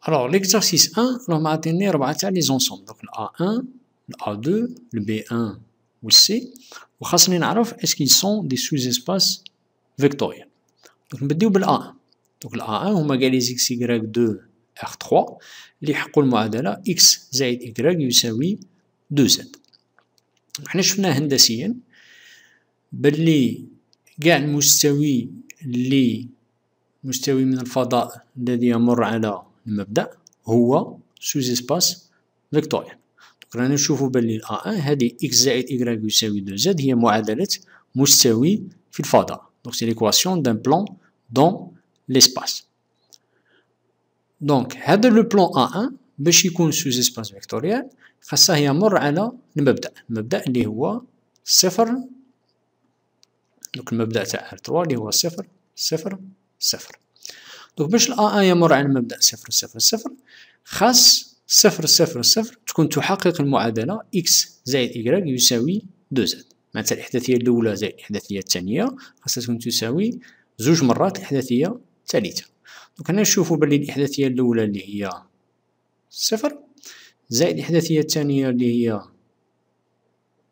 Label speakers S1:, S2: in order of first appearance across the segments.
S1: Alors, l'exercice 1, on m'a donné 4 les ensembles. Donc, le A1, le A2, le B1 ou le C. On va savoir est-ce qu'ils sont des sous-espaces vectoriels. Donc, on va dire le A1. Donc, le A1, on m'a les x, y2, R3. اللي يحقوا المعادلة x زائد y يساوي 2z. احنا شفنا هندسيا باللي كاع المستوي اللي مستوي من الفضاء الذي يمر على المبدأ هو سوز اسباس فيكتوريال. رانا نشوفو بلي A1 هادي x زائد y يساوي 2z هي معادلة مستوي في الفضاء. Donc c'est l'équation d'un plan dans l'espace. Donc هذا لو بلان A1 باش يكون سوز اسباس فيكتوريال خاصه يمر على المبدأ اللي هو صفر. دونك المبدأ تاع R3 اللي هو 0 0 0. دونك باش ال A1 يمر على المبدأ 0 0 0 خاص 0 0 0 تكون تحقق المعادلة x زائد y يساوي 2z. معناتها الإحداثية الأولى زائد الإحداثية الثانية خاصها تكون تساوي زوج مرات الإحداثية الثالثة. دونك هنا نشوفو بلي الإحداثية الأولى اللي هي 0 زائد الإحداثية الثانية اللي هي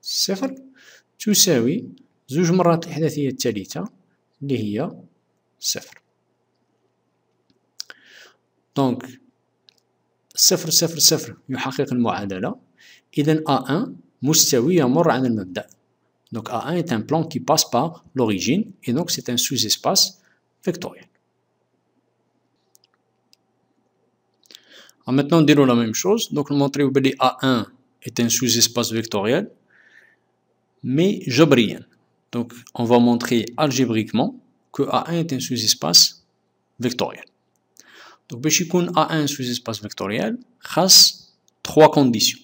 S1: 0 تساوي زوج مرات الإحداثية الثالثة اللي هي 0. دونك 0 0 0 يحقق المعادلة. إذن A1 مستوي يمر عن المبدأ. Donc A1 est un plan qui passe par l'origine et donc c'est un sous-espace vectoriel. Alors maintenant, dirons la même chose. Donc, nous montrons que A1 est un sous-espace vectoriel, mais jabrien. Donc, on va montrer algébriquement que A1 est un sous-espace vectoriel. Donc, pour qu'il y ait A1 sous-espace vectoriel, il y a 3 conditions.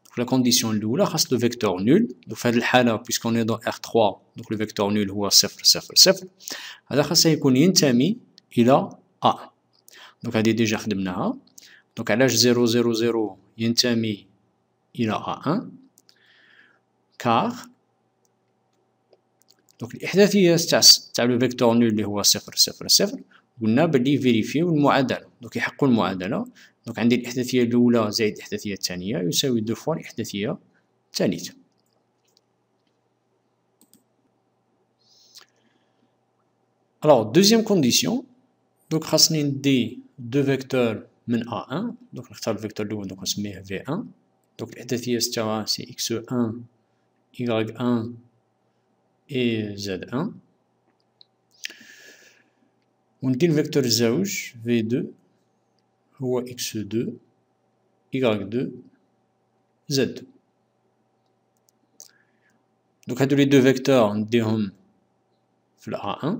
S1: Donc, la condition nulle, c'est le vecteur nul. Donc, dans ce cas, puisqu'on est dans R3, donc le vecteur nul est 0 0 0. Alors, ça يكون ينتمي إلى A1. Donc, هذه déjà خدمناها. Donc علاش 0 0 0 ينتمي إلى A1 car donc الإحداثية تاع لو فيكتور نول اللي هو 0 0 0 قلنا بلي يفيريفيو المعادلة. donc يحققوا المعادلة. donc عندي الإحداثية الأولى زائد الإحداثية الثانية يساوي 2 فوا الإحداثية الثالثة. alors deuxième condition donc خاصني ندي deux vecteurs من A1. donc نختار الفيكتور الأول donc نسميه V1. donc الإحداثية تاعها سي x1 y1 et z1. وندير الفيكتور الزوج V2 هو x2 y2 z2. donc هادو لي دو فيكتور نديهم في ال A1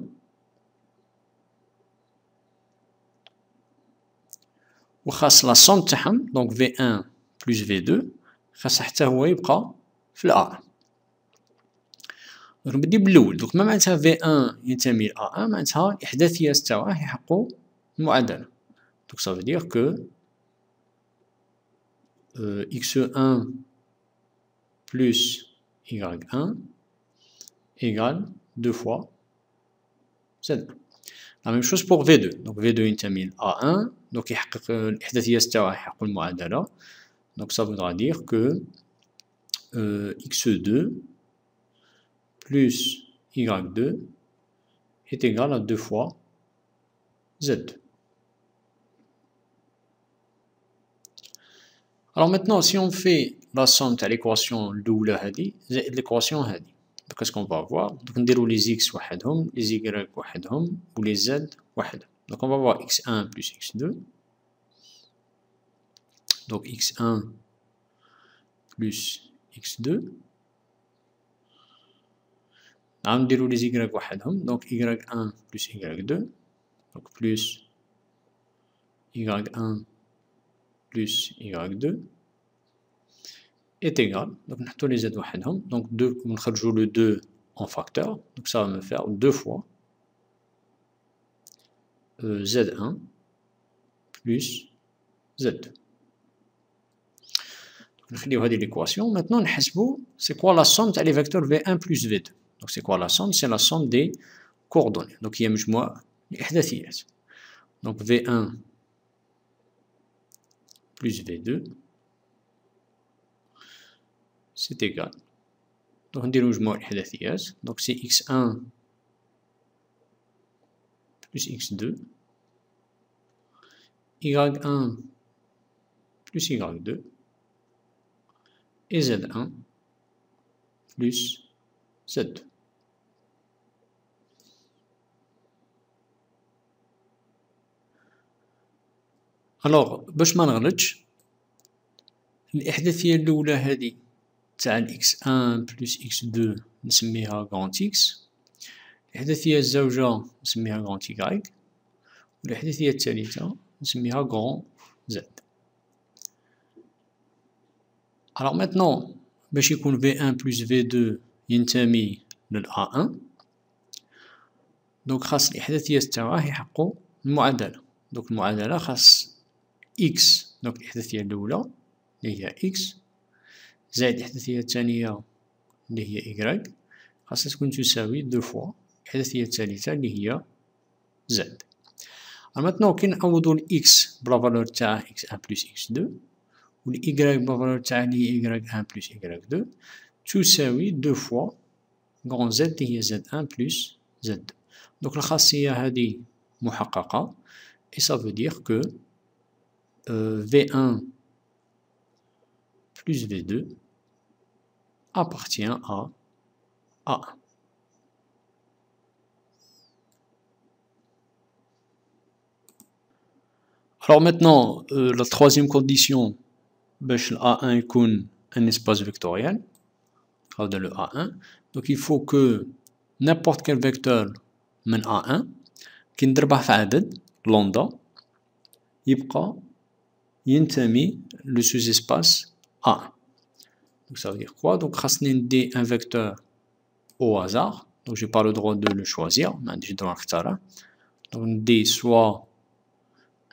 S1: وخاص لا صوم تاعهم دونك V1 بلس V2 خاص حتى هو يبقى في A1. دونك نبدي بالأول. دونك ما معناتها V1 ينتمي ل A1 معناتها الإحداثيات تاعه يحققوا المعادلة. دونك ça veut dire que x1 plus y1 égale 2 fois z1. La même chose pour V2. Donc V2 ينتمي ل A1 donc يحقق الإحداثيات تاعه يحققوا المعادلة. donc ça voudra dire que x2 plus y2 est égal à 2 fois z2. alors maintenant si on fait la somme تاع l'équation الأولى هذه زائد l'équation هذه donc qu'est-ce qu'on va avoir. donc نديرو les x وحدهم les y وحدهم و les z وحدهم. donc on va voir x1 plus x2. donc x1 plus x2 نعم نديرو les y وحدهم donc y1 plus y2 donc plus y1 plus y2 est égal donc نحطو les z وحدهم donc 2 ونخرجو le 2 en facteur donc ça va me faire 2 fois z1 plus z2. نخليو هذه l'équation. maintenant نحسبو c'est quoi la somme تاع les vecteurs v1 plus v2. donc c'est quoi la somme. c'est la somme des coordonnées. donc هي مجموع الإحداثيات. donc v1 plus V2 c'est égal. Donc نديرو مجموع الإحداثيات. Donc c'est x1 plus x2 y1 plus y2 et z1 plus z2. Alors باش ما نغلطش الإحداثية الأولى هذه تاع x1 plus x2 نسميها grand x، الإحداثية الزوجة نسميها grand y، والإحداثية الثالثة نسميها grand z. Alors maintenant باش يكون v1 plus v2 ينتمي لل a1 دونك خاص الإحداثيات تاعه يحققوا المعادلة. دونك المعادلة خاص x دونك الإحداثية الأولى اللي هي x زائد الإحداثية الثانية اللي هي y خاصها تكون تساوي دو فوا الإحداثية الثالثة اللي هي z. ماتنو كي نعوضو ال x بلا فالور تاع x1 بلس x2 و ال y بلا فالور تاع اللي هي y1 بلس y2 تساوي دو فوا غون z اللي هي z1 بلس z2. دونك الخاصية هذه محققة et ça veut dire que v1 plus v2 appartient à A1. Alors maintenant, la troisième condition, باش ال A1 يكون un espace vectoriel, هذا le A1, donc il faut que n'importe quel vecteur من A1 كي نضربه في عدد لندا يبقى ينتمي لو sous-espace A1. Donc ça veut dire quoi? Donc خاصني ندي un vecteur au hasard, donc j'ai pas le droit de le choisir, ما عنديش الدروع نختاره. Donc ندي soit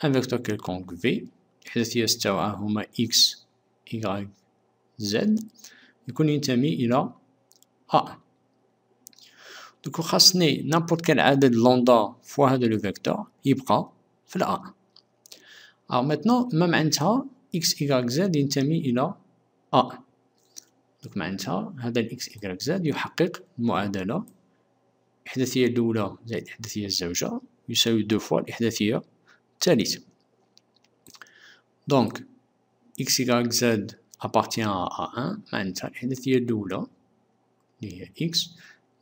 S1: un vecteur quelconque V، الإحداثيات تاوعه هما x y z يكون ينتمي إلى A1. دوك خاصني n'importe quel عدد لندا فوا هذا لو فيكتور يبقى في ال A1. Alors maintenant ما معناتها x y z ينتمي إلى A1. دوك معناتها هذا ال x y z يحقق المعادلة الإحداثية الأولى زائد الإحداثية الزوجة يساوي دو فوا الإحداثية الثالثة. دونك x y z appartient à A1 معناتها الإحداثية الأولى اللي هي x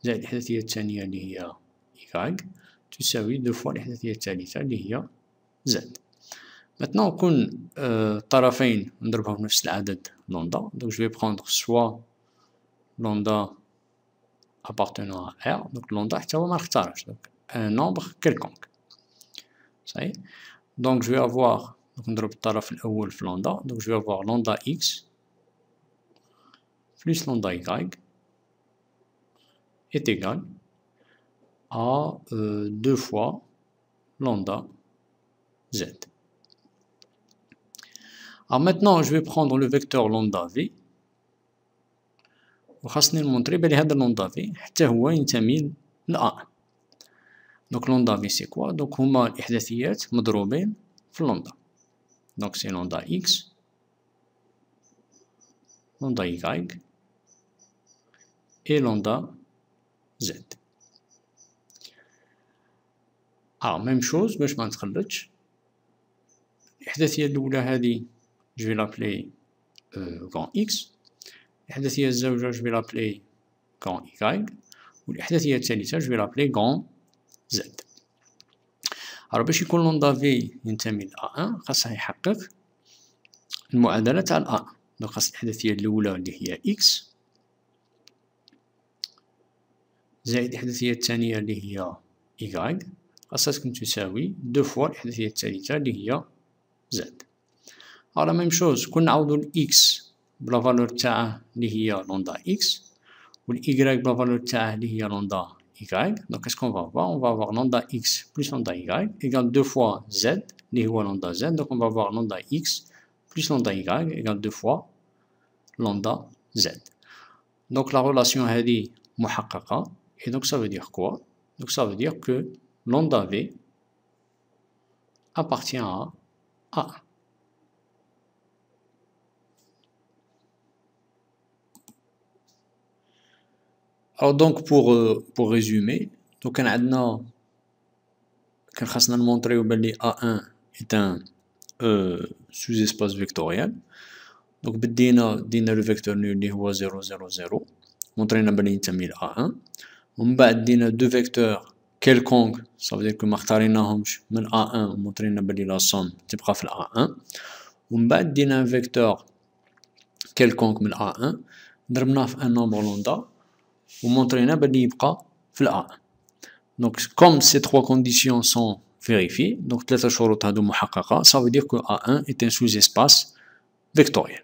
S1: زائد الإحداثية الثانية اللي هي y تساوي دو فوا الإحداثية الثالثة اللي هي z. Maintenant كون الطرفين نضربهم في نفس العدد lambda, donc je vais prendre soit lambda appartenant à R, donc lambda حتى هو ما نختارش, donc un nombre quelconque. صحيح. Donc je vais avoir, donc نضرب الطرف الأول في lambda, donc je vais avoir lambda x plus lambda y est égal à 2 fois lambda z. Alors maintenant je vais prendre le vecteur lambda v وخاصني نمونطري بلي هذا lambda v حتى هو ينتمي ل A1. donc lambda v c'est quoi? donc هما الإحداثيات مضروبين في lambda. donc c'est lambda x lambda y et lambda z. alors même chose باش ما نتخلطش, الإحداثية الأولى هذه je vais l'appeler grand x, الإحداثية الزوجة je vais l'appeler grand y, والإحداثية الثالثة je vais l'appeler grand z. alors باش يكون لندا في ينتمي ل A1 خاصه يحقق المعادلة تاع ال A1. donc خاص الإحداثية الأولى اللي هي x زائد الإحداثية الثانية اللي هي y خاصها تكون تساوي دو فوا الإحداثية الثالثة اللي هي z. alors la même chose كون نعوضو ال x بلا فالور تاعه اللي هي لندا x و ال y بلا فالور تاعه اللي هي لندا y, donc qu'est-ce qu'on va avoir? on va avoir lambda x plus lambda y égale 2 fois z اللي هو lambda z, donc on va avoir lambda x plus lambda y égale 2 fois lambda z. donc la relation هذه محققة et donc ça veut dire quoi? donc ça veut dire que lambda v appartient à A1. Alors donc pour résumer, donc كان عندنا كان خاصنا نمونطريو بلي A1 est un sous-espace vectoriel. Donc دينا لو فيكتور نول اللي هو 0 0 0 مونطرينا بلي ينتمي ل A1. ومن بعد دينا دو فيكتور quelconque ça veut dire que ما اختاريناهمش من A1 ومونطرينا بلي لا somme تبقى في ال A1. ومن بعد دينا un vecteur quelconque من A1 ضربناه في un nombre lambda ومونطرينا بلي يبقى في ال A1. Donc comme ces trois conditions sont vérifiées, donc ثلاثة شروط هادو محققة, ça veut dire que A1 est un sous-espace vectoriel.